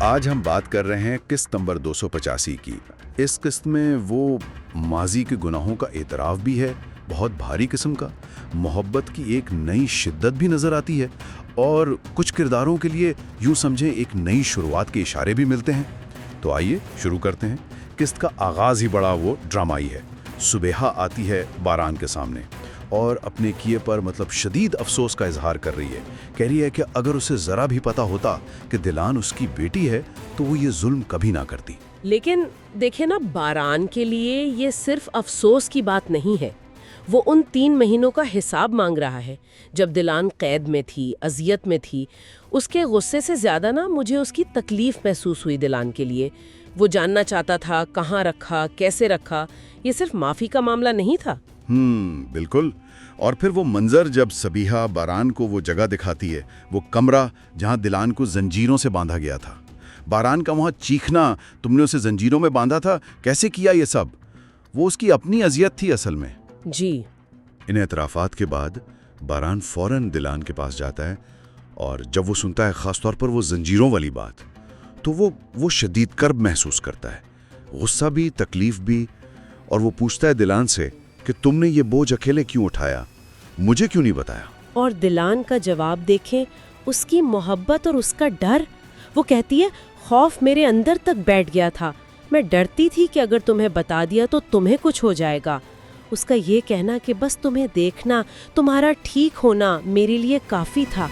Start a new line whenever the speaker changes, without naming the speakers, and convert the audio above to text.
आज हम बात कर रहे हैं किस्त नंबर 285 की। इस किस्त में वो माजी के गुनाहों का एतराफ़ भी है, बहुत भारी किस्म का, मोहब्बत की एक नई शिद्दत भी नज़र आती है और कुछ किरदारों के लिए यूँ समझें एक नई शुरुआत के इशारे भी मिलते हैं। तो आइए शुरू करते हैं। किस्त का आगाज़ ही बड़ा वो ड्रामाई है। सुबेहा आती है बारान के सामने और अपने किए पर शदीद अफसोस का इजहार कर रही है। कह रही है कि अगर उसे ज़रा भी पता होता कि दिलान उसकी बेटी है तो वो ये जुल्म कभी ना करती।
लेकिन देखे ना, बारान के लिए ये सिर्फ अफसोस की बात नहीं है। वो उन 3 महीनों का हिसाब मांग रहा है जब दिलान कैद में थी, अजियत में थी। उसके गुस्से से ज़्यादा ना मुझे उसकी तकलीफ महसूस हुई दिलान के लिए। वो जानना चाहता था कहाँ रखा, कैसे रखा। ये सिर्फ माफ़ी का मामला नहीं था।
बिल्कुल। और फिर वो मंजर जब सबीहा बारान को वो जगह दिखाती है, वो कमरा जहाँ दिलान को जंजीरों से बांधा गया था। बारान का वहाँ चीखना, तुमने उसे जंजीरों में बांधा था, कैसे किया ये सब? वो उसकी अपनी अजियत थी असल में।
जी।
इन एतराफ़ात के बाद बारान फौरन दिलान के पास जाता है और जब वो सुनता है ख़ासतौर पर वो जंजीरों वाली बात, तो वो शदीद कर्ब महसूस करता है, गुस्सा भी, तकलीफ भी। और वो पूछता है दिलान से कि तुमने ये बोझ अकेले क्यों उठाया, मुझे क्यों नहीं बताया?
और दिलान का जवाब देखें, उसकी मोहब्बत और उसका डर। वो कहती है, खौफ मेरे अंदर तक बैठ गया था, मैं डरती थी कि अगर तुम्हें बता दिया तो तुम्हें कुछ हो जाएगा। उसका ये कहना कि बस तुम्हें देखना, तुम्हारा ठीक होना मेरे लिए काफ़ी था।